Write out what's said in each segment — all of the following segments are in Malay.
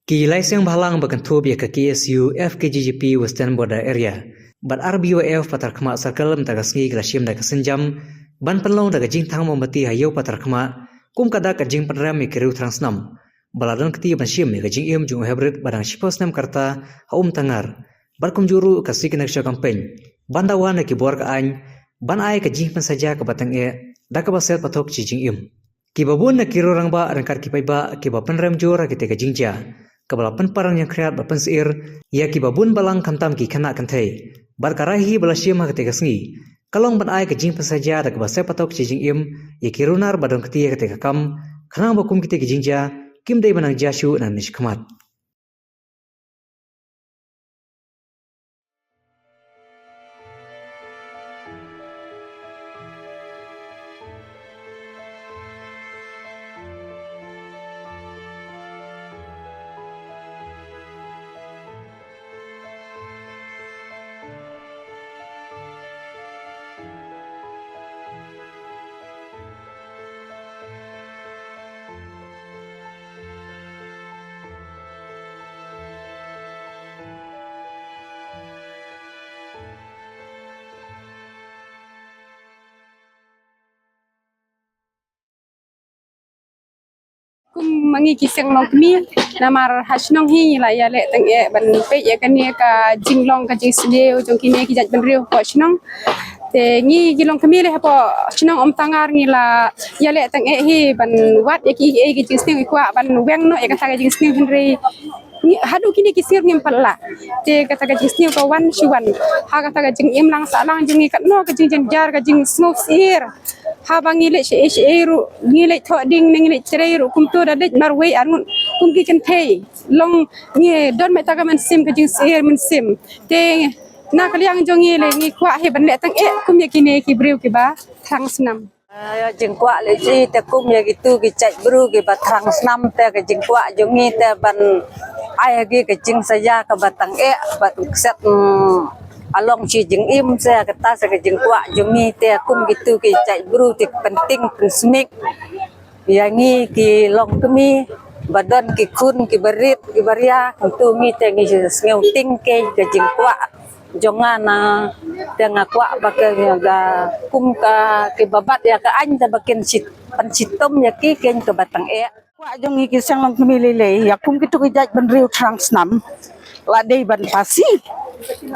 Ki laiseng balang bakan thub ya ka KSU FKGGP Western Border Area. Bat RBOF patar khama circle mtaga sngi glashim da kasenjam ban panlong daga jing thang momati hayo patar khama kum kada ka jing padram mikiru transnam. Baladon kti banshim ga jing im jung hybrid badang shiposnam karta haum tangar. Barkum juru ka sikneksha campaign. Bandawan ki bor ka any ban ai ka jing saja ka batang da ka baset patok chi jing im. Ki babun na kiro rangba rangkar ki paiba ki bapan ram jora ki tega jingja. Kabalapan parang yang kreat bapan seir ya ki babun balang kantam ki kana kantai. Bar karahi balashim ha ki tega sngi. Kalong ban ai ka jing saja da ka baset patok chi jing im ya ki runar badong kti ka tega kam kanang bakum ki tega jingja kim dei banang jashu nan nishkmat. Mangi kiseng long kmi namar hasnong hi la ya le tang e ban pe ya kan ne ka jinglong ka jing sle jong kini ki jat ban riu ko shnong te ngi gilong kmi le hapo shnong om tangar ngi la ya le tang e hi ban wat ya ki e ki jing sne kwa ban weng no ya ka ta jing sne henry hadu kini kisir ngim palla te kata ka jing sne ko wan shuwan ha kata ka jing im lang sa lang jing kat no ka jing jar ka jing snow sir ha bangile she ru ngile tho ding ngile tre ru kum to da det mar we an kum ki kan thei long ngi don me ta ka man sim ka jing sir min sim te na ka liang jong ngile ngi kwa he ban le tang e kum ye kine ki briu ki ba thang snam jing kwa le ji te kum ye gitu ki chai bru ki ba thang snam te ka jing kwa jong ngi te ban ai gi ka jing saja ka batang e ba set along chi jing im se kata se jing kwa jungi te kum gitu ki cai bru ti penting pensmik ya ngi ki long kemi badan ki kun ki berit ki baria untuk ngi te ngi ngeu ting ke jing kwa jongana te ngakwa ba ke ga kum ka ki babat ya ka an ta bakin sit pan sitom ya ki ken ke batang e kwa jungi ki sang long kemi lele ya kum gitu ki jai ban riu transnam la dei ban pasi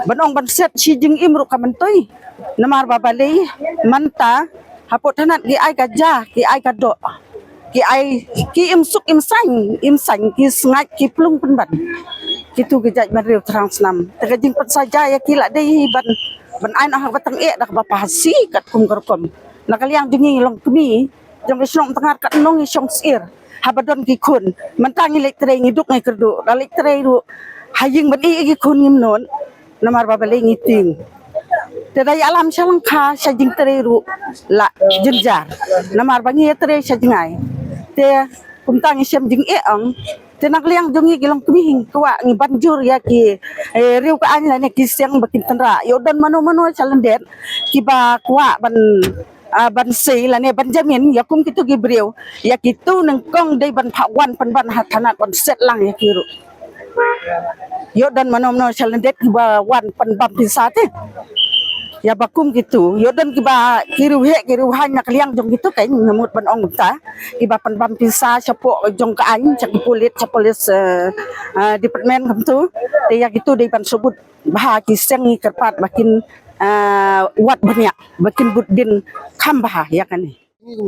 banong ban set si jing imru kamantoi namar babale manta hapot hanat gi ai kaja gi ai kado gi ai ki imsuk imsang ki sngat ki plung penban kitu gi jaj mariu transnam tega jing pat saja ya kila dei ban ain ah batang e dak bapasi kat kum kerkom nakaliang dingi long kemi jong islong tengar kat nong isong sir habadon ki kun mantangi lek tre ngiduk ngai kerdu dalik tre ru haying ban gi kun ngimnon namar babale ngiting tedai alam salangka sajing tereru la jenjar namar bangi tere sajingai te kumtang isem jing eang te nakliang jongi gilong kumihing kwa ngi banjur ya ki riu ka an la ne kiseng bakin tanra yodan mano salendet ki ba kwa ban sei la ne banjamin ya kum kitu gibriu ya kitu nang kong dei ban phawan ban hathanat ban set lang ya kiru yo dan manom salendet kiba wan penbam pisate ya bakum gitu yo dan kiba kiru han nak liang jong gitu kain ngamut ban ong ta kiba penbam pisa sapo jong ka an cak polis department kamtu te ya gitu dei ban sebut bah kiseng kerpat bakin wat banyak bakin budin kambah ya kan ni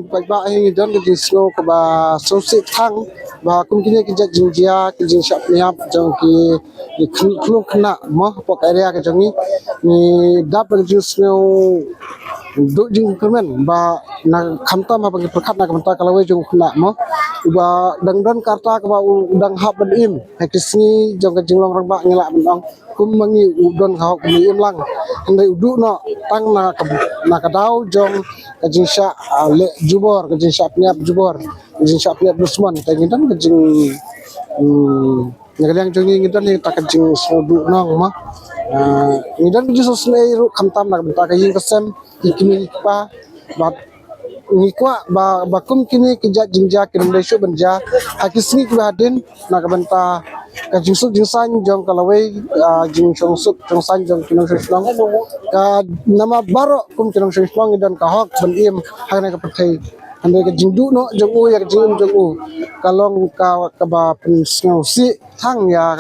ba ai don ke snow ke ba sosit thang ba kum kini ke jingjia ke jing shap niap jong ki khlu khna mo pok area ke jongi ni dap ke snow do jing kemen ba na khamta ma bagi perkhat na khamta kalawe jong khna mo ba dangdon karta ke ba udang hab ban im hakisni jong ke jinglong rang ba ngela ban kum mangi udon khau ke im lang ndai udu no tang na kadau jong ke jing sha le jubor ke jing sha pniap jubor jing sha pniap dusman ta ngidan ke jing ngadang jongi ngidan ni ta ke jing sodu nong ma ngidan ke jing snei ru khamtam na ta ke yin kesem ikini pa bat ngikwa ba kum kini ke jat jingja ke ndai shu banja hakisni ke hadin na ke banta ka jingsuk jingsan jong kalawai jing chongsuk chongsan jong kinong shisnong ka nama baro kum kinong shisnong dan ka hok ban im hana ka pathai ande ka jingdu no jong u ya ka jing jong u kalong ka ba pen snau si thang ya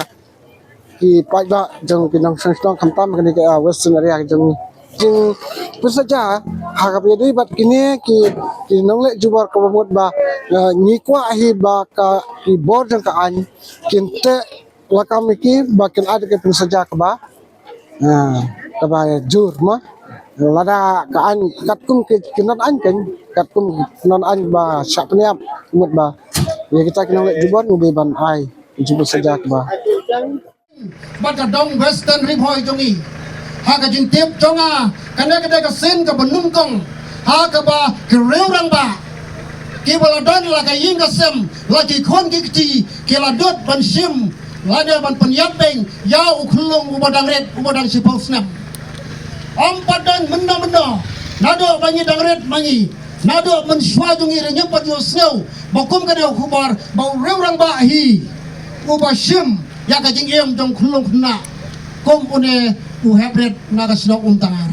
ki pai ba jong kinong shisnong khamtam ka ni ka western area ka jong jing pusaja harap yadi bat kini ki nongle jubar ka bamut ba ni kwa hi ba ka ki board ka an kinte lakam iki bakin ada ke pusaja ka ba ka ba jur ma lada ka an katkum ki kinan an kan katkum non an ba syapniap mut ba ya kita kinongle jubar ni ban ai jubur saja ka ba bata dong western riboy jongi ha ka jing tip jonga kana ka ka sen ka benum kong ha ka ba ke reu rang ba ki bala don la ka ying ka sem la ki khon ki ti ki la dot ban sim la de ban penyap beng ya uklung ubadang red ubadang sipau snap om padang menda nado bangi dang red mangi nado men shwa jungi re nyempat yo snow bakum ka de kubar ba reu rang ba hi ubasim ya ka jing em jong khulung khna kom une u hebret naga snok tangar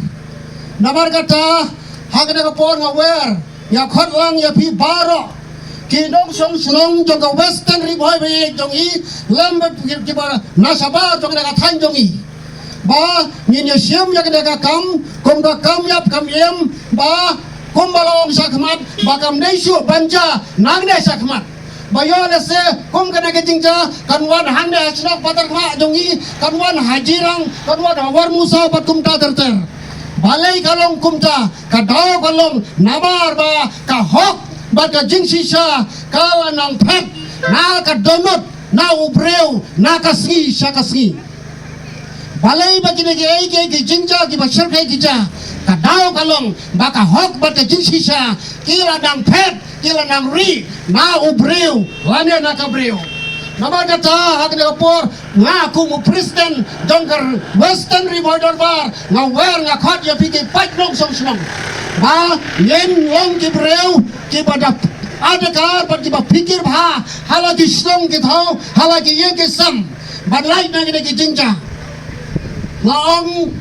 namar kata hagna ka por ngawer ya khot lang ya phi baro ki dong song snong jong ka western riboy be jong i lambat ki ba nasaba jong ka than jong i ba ni ne sim ya ka kam kom ka kam yap kam em ba kom balong sakmat ba kam dei su banja nang dei sakmat bayo lese kum kana ke jingja kanwan hande snok patar kha jongi kanwan hajirang kanwan hawar musa patum ta terter balai kalong kumta ka daw kalong nabar ba ka hok ba ka jing sisa kala nang phet na ka donot na ubreu na kasgi sakasgi balai ba kine ke jingja ki ba shar ke ja ka daw kalong ba ka hok ba ka jing sisa kila nang phet kila nang ri na ubreu lane na kabreu nama kata hak ne kapor nga ku mu president dongker western reborder bar nga wer nga khot ya piki pat long song song ba yen long ki breu ki pada ada kar pat ki ba pikir bha halaki song ki thau halaki ye ki sam ban lai na ki jingja long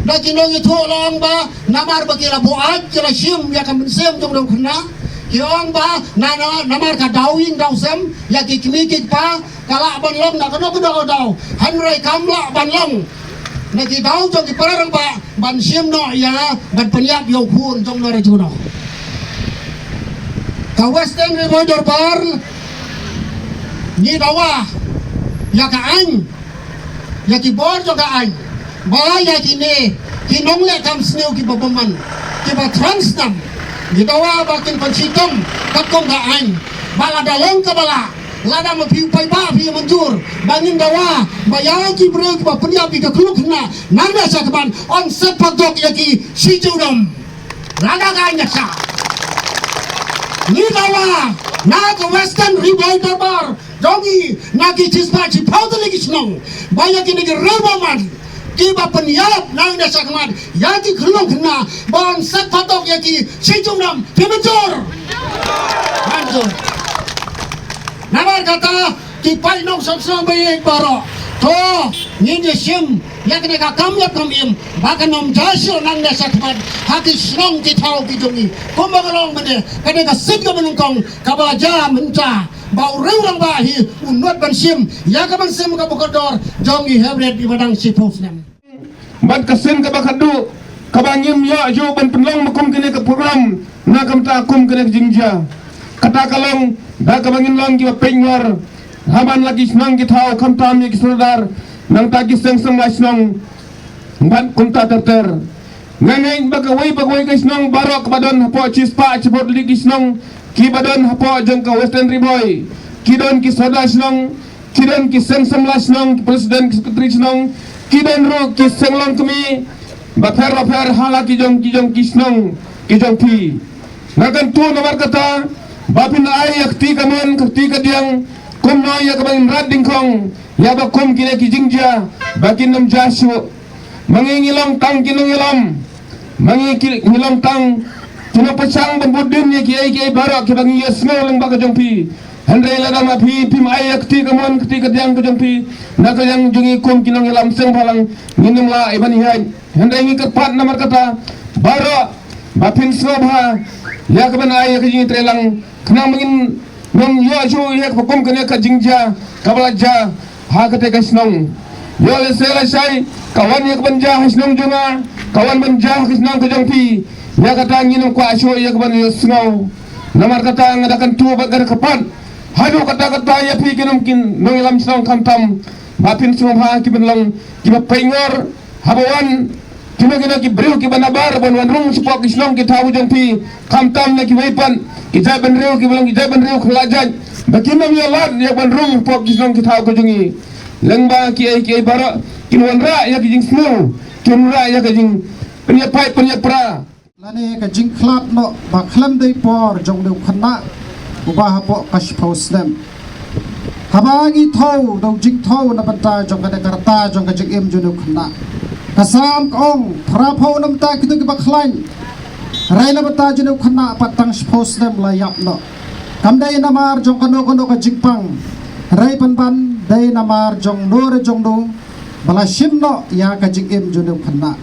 da ki no ki tho long ba namar ba ki la boat ki la shim ya kam sem jong dong khna kiong ba namar ka dawing daw sem ya ki kimi pa kala ban long na kano ko daw hanrai kamla ban long na ki daw jong ki parang ba ban sim no ya ban penyap yo khun jong no re juno ka western reborder bar ni dawa ya ka an ya ki bor jong ka an ba ya ki ne ki nong le kam sneu ki babaman ki ba transnam Gidawa bakin pansitong kakong kaan bala dalong kabala lada mapiu pai ba pi manjur bangin dawa bayan ki breu ki papnya bi ka kluk na nanda sa kaban on set padok yaki si judom lada ganya sa ni dawa na ka western reborder bar jongi na ki chispa chi paudali ki snong bayan ki ni rebaman kiba penyap nang desa kemat yaki kelong kena bon set patok yaki sejumlam pemecur hancur namar kata kipai nong song bayi baro to ni sim yak ne ka kam yak kam im bakan nom jasil nang desa kemat hati snong ki thau ki jongi kombalong bade kade ka sit ka menungkong ka baja menca bau reu ba hi unot ban sim ya ka ban sim ka bokodor jongi hebret di badang sipofnem bat kasen ka bakadu kabangim ya jo ban penlong makum kene ke program na kam ta kum kene jingja kata kalong da kabangin long ki pengwar haban lagi snang ki thau kam ta mi ki sardar nang ta ki seng seng lasnong ban kum ta ter nganeng bagawai ka snong barok badon hapo chispa chipot ligi snong ki badon hapo jeng ka western riboy ki don ki soda snong ki don ki seng seng lasnong presiden sekretari snong kiden ro ki senglong kami baper hala ki jong kisnong ki jong pi nagan tu nomor kata bapin ai yakti kamen kakti kadiang kum no ya kabang rading kong ya ba kum kine ki jingja bakin nam jasu mangingilong tang kinongilom mangingilong tang tuna pasang bambudin ya ki ai baro ki bang yes ngolong baga jong pi Handai ladang api pim ayak ti kamon keti ketiang kejampi nak yang jungi kum kinong ilam seng palang nginum la iban ihai handai ngi kerpat namar kata baro bapin sobha ya kaban ayak jingi trelang kenang mengin nom yo ju yak hukum kene ka jingja kabalaja ha kate kasnong yo le sela sai kawan yak banja hasnong junga kawan banja hasnong kejampi ya kata nginum kwa asho yak ban yo snow namar kata ngadakan tu bagar kapan hadu kata-kata ya pi kinum kin nong ilam sinong kamtam bapin sumha ki benlong ki pengor habawan kina ki breu ki banabar bon wanrung supok isnong ki tawu jong pi kamtam na ki wepan ki jai benreu ki belong ki jai benreu khalajan bakinam ya lad ya wanrung pok isnong ki tawu ko jongi lengba ki ai bara kin wanra ya ki jing snow kin ra ya ki jing penya pai penya pra lani ka jing klat no ba khlam dei por jong deu khana ubah po kaspausnem habangi thau dau jing thau na banta jong ka karta jong ka jing em junu khna kasam kong phrapho nam ta kitu ki bakhlain rai na banta junu khna patang spausnem la yap no kamdai namar jong kono ka jingpang rai pan dai namar jong dor jong do bala shim no ya ka jing em junu khna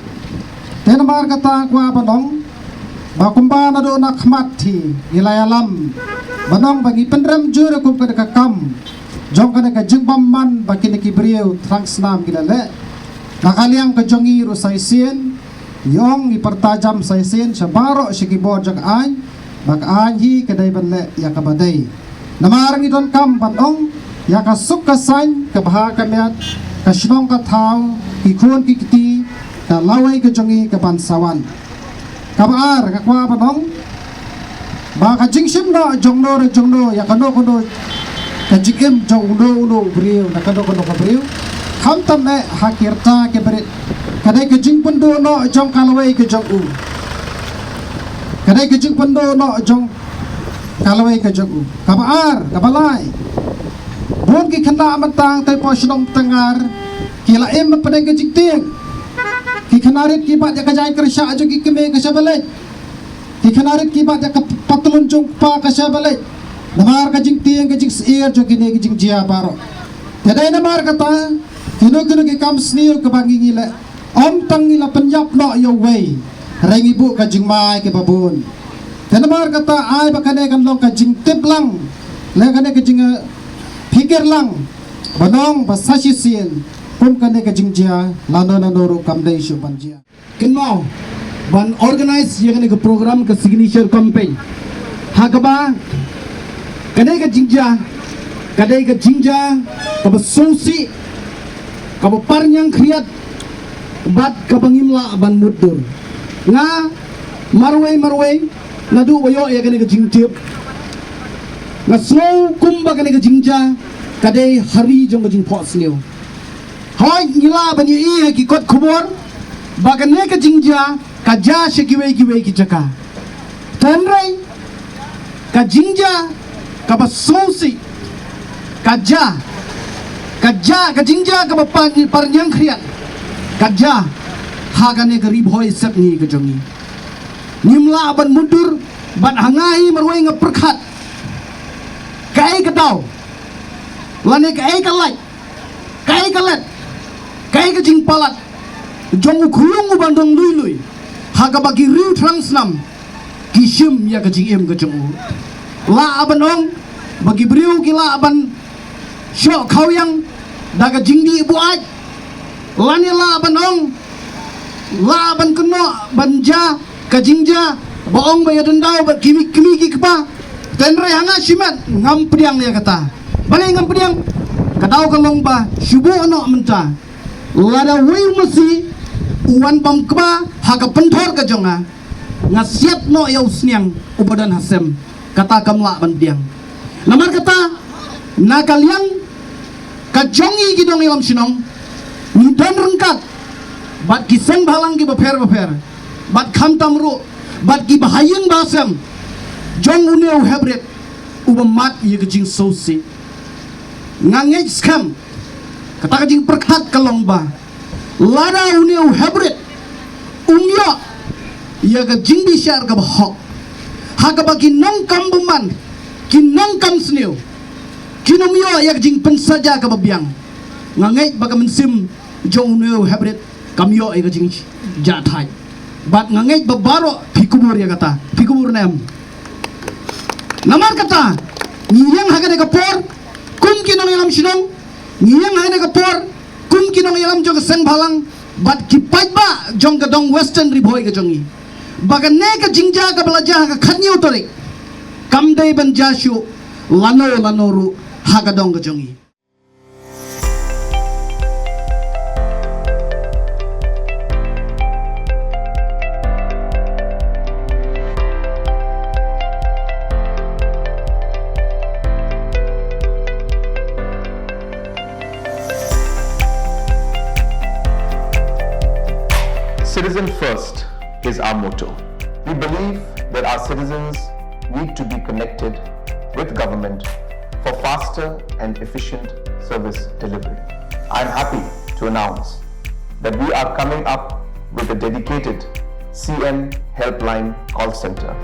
tenamar kata kwa banong bakumba na do nak mati ilayalam banong bagi pendram jure kum kada kam jong kada ka jingbam man baki ni kibriu trangsnam gilale nakaliang ka jongi ro saisien yong ipertajam saisien sabaro sikibor jak ay bak anhi kadai banle ya kabadai namarang idon kam banong ya ka suk ka sain ka baha kamiat ka shnong ka thau ki khon ki kiti ka lawai ka jongi ka bansawan kabar kakwa banong baka jingsim no jongno ya kano kajigem jongno brio na kano kabriu khamtam ne hakirta ke berit kadai kajing pendo no jong kalawai ke jong u kadai kajing pendo no jong kalawai ke jong u kabar kabalai bon ki khana amantang tai posnong tengar kila em padai kajing tiang ki khanarit ki bat ya kajai kersha jo ki keme ke sabalai ki khanarit ki bat ya patlun jong pa ka sabalai namar ka jing tiang ka jing seer jo ki ne ki jing jia baro tadai namar kata kino ki kam snil ka bangi ngile om tang ngila penyap no yo wei rengi bu ka jing mai ke babun tanamar kata ai bakane kan long ka jing tip lang le kane ka jing pikir lang banong basashi sien kum kane ka jing jia lano noro kam dei shu ban jia kinmo ban organize ye kane ka program ka signature campaign hakaba kane ka jing jia kadai ka jing jia ka basosi ka parnyang kriat bat ka bangimla ban mudur nga marway nadu wayo ya kane ka jing tip nga slow kumba kane ka jing jia kadai hari jong ka jing pos niu hoy ngila bani i ki kot khubor bagane ka jingja ka ja she kiwe ki jaka tanrai ka jingja ka basosi ka ja ka jingja ka parnyang kriat ka ja hagane ka ribhoy sep ni ka jongi nimla ban mundur ban hangai marwai nga perkhat kai ka daw lane kai ka lai kai ka let kai ka jing palat jong ukhulung ubandong lui haga bagi riu transnam kishim ya ka jing em ka jong la abanong bagi briu ki la aban sho khawyang daga jing di buat lani la abanong la aban kuno banja ka jingja boong ba yadendau ba kimi ki kpa tenre hanga simat ngam priang ya kata bale ngam priang kadau kalong ba shubu ano menta lada wei masi uwan bam kba haga pentor ka jonga ngasiat no ya usniang ubadan hasem kata kamla bandiang namar kata nakaliang ka jongi gidong ilam sinong nidan rengkat bat kiseng balang ki baper bat kham tamru bat ki bahayeng basem jong uneu hebret ubamat ye kejing sosi ngangej skam kata kajing perkat kalong ba lada uneu hebret umyo ya kajing bisyar ka bahok haga bagi nong kam buman ki nong kam sneu kinomyo yak jing pensaja ka babiang ngangai baga mensim jong no hybrid kamyo yak jing jathai bat ngangai babaro fikubur ya kata fikubur nem namar kata ngiyang hagane ka por kum kinong yalam sinong ngiyang hagane ka por kum kinong yalam jong sen balang bat kipai ba jong ka dong western riboy ka jongi baga ne ka jingja ka belaja ka khanyo torik kamdei ban jashu lanoru hagadong ka jongi. Citizen first is our motto. We believe that our citizens need to be connected with government for faster and efficient service delivery. I am happy to announce that we are coming up with a dedicated CM helpline call center.